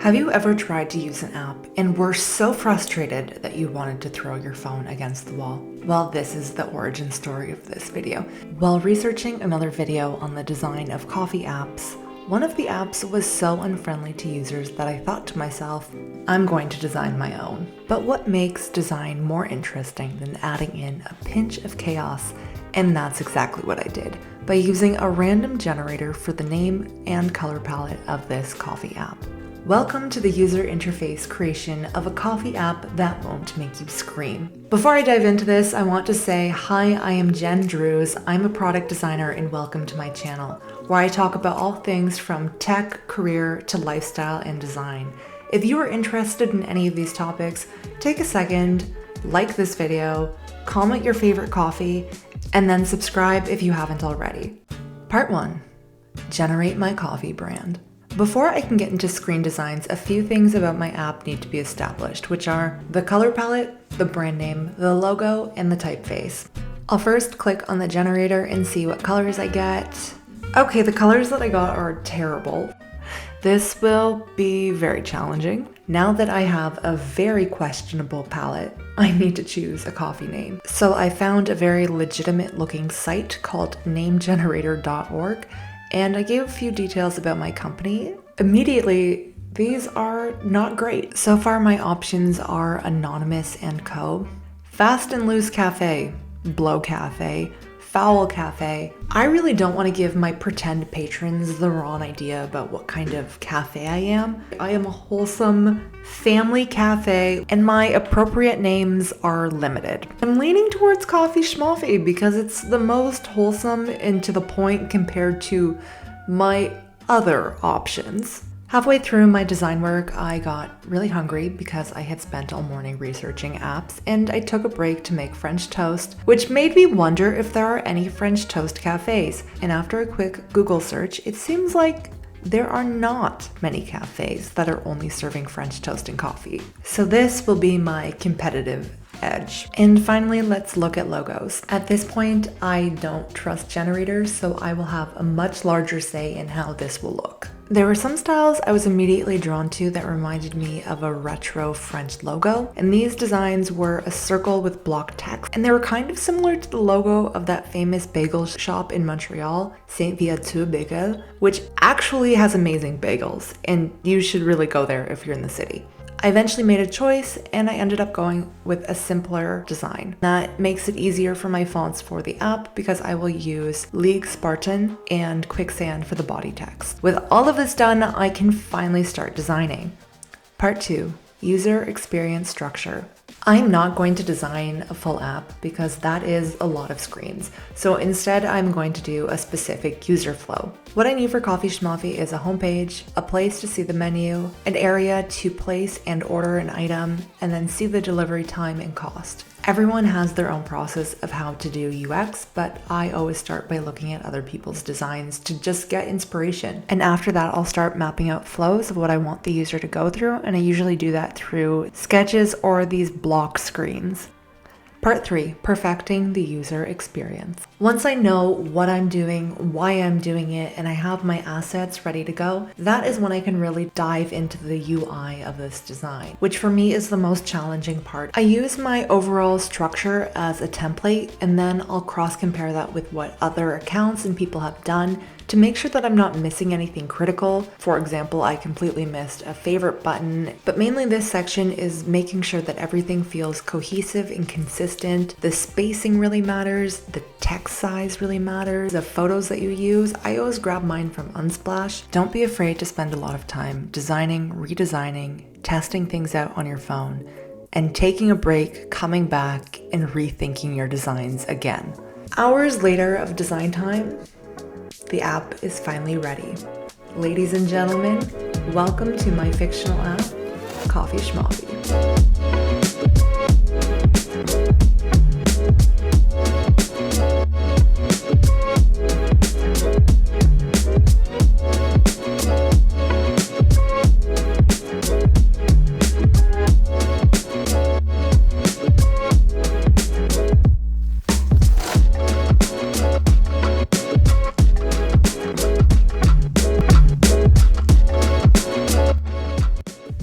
Have you ever tried to use an app and were so frustrated that you wanted to throw your phone against the wall? Well, this is the origin story of this video. While researching another video on the design of coffee apps, one of the apps was so unfriendly to users that I thought to myself, I'm going to design my own. But what makes design more interesting than adding in a pinch of chaos? And that's exactly what I did, by using a random generator for the name and color palette of this coffee app. Welcome to the user interface creation of a coffee app that won't make you scream. Before I dive into this, I want to say, hi, I am Jen Drews. I'm a product designer and welcome to my channel, where I talk about all things from tech, career, to lifestyle and design. If you are interested in any of these topics, take a second, like this video, comment your favorite coffee, and then subscribe if you haven't already. Part 1. Generate my coffee brand. Before I can get into screen designs, a few things about my app need to be established, which are the color palette, the brand name, the logo, and the typeface. I'll first click on the generator and see what colors I get. Okay, the colors that I got are terrible. This will be very challenging. Now that I have a very questionable palette, I need to choose a coffee name. So I found a very legitimate looking site called namegenerator.org, and I gave a few details about my company. Immediately, these are not great. So far my options are Anonymous & Co., Fast and Loose Cafe, Blow Cafe, Foul Cafe. I really don't want to give my pretend patrons the wrong idea about what kind of cafe I am. I am a wholesome family cafe, and my appropriate names are limited. I'm leaning towards Coffee Schmoffy because it's the most wholesome and to the point compared to my other options. Halfway through my design work, I got really hungry because I had spent all morning researching apps, and I took a break to make French toast, which made me wonder if there are any French toast cafes. And after a quick Google search, it seems like there are not many cafes that are only serving French toast and coffee. So this will be my competitive edge. And finally, let's look at logos. At this point, I don't trust generators, so I will have a much larger say in how this will look. There were some styles I was immediately drawn to that reminded me of a retro French logo, and these designs were a circle with block text, and they were kind of similar to the logo of that famous bagel shop in Montreal, Saint Viateur Bagel, which actually has amazing bagels, and you should really go there if you're in the city. I eventually made a choice, and I ended up going with a simpler design. That makes it easier for my fonts for the app because I will use League Spartan and Quicksand for the body text. With all of this done, I can finally start designing. Part 2. User experience structure. I'm not going to design a full app because that is a lot of screens. So instead, I'm going to do a specific user flow. What I need for Coffee Schmoffy is a homepage, a place to see the menu, an area to place and order an item, and then see the delivery time and cost. Everyone has their own process of how to do UX, but I always start by looking at other people's designs to just get inspiration. And after that, I'll start mapping out flows of what I want the user to go through, and I usually do that through sketches or these block screens. Part 3. Perfecting the user experience. Once I know what I'm doing, why I'm doing it, and I have my assets ready to go, that is when I can really dive into the UI of this design, which for me is the most challenging part. I use my overall structure as a template, and then I'll cross-compare that with what other accounts and people have done to make sure that I'm not missing anything critical. For example, I completely missed a favorite button, but mainly this section is making sure that everything feels cohesive and consistent. The spacing really matters, the text size really matters, the photos that you use. I always grab mine from Unsplash. Don't be afraid to spend a lot of time designing, redesigning, testing things out on your phone, and taking a break, coming back, and rethinking your designs again. Hours later of design time, the app is finally ready. Ladies and gentlemen, welcome to my fictional app, Coffee Schmoffy.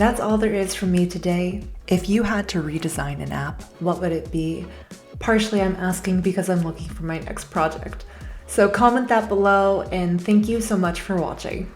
That's all there is from me today. If you had to redesign an app, what would it be? Partially I'm asking because I'm looking for my next project. So comment that below, and thank you so much for watching.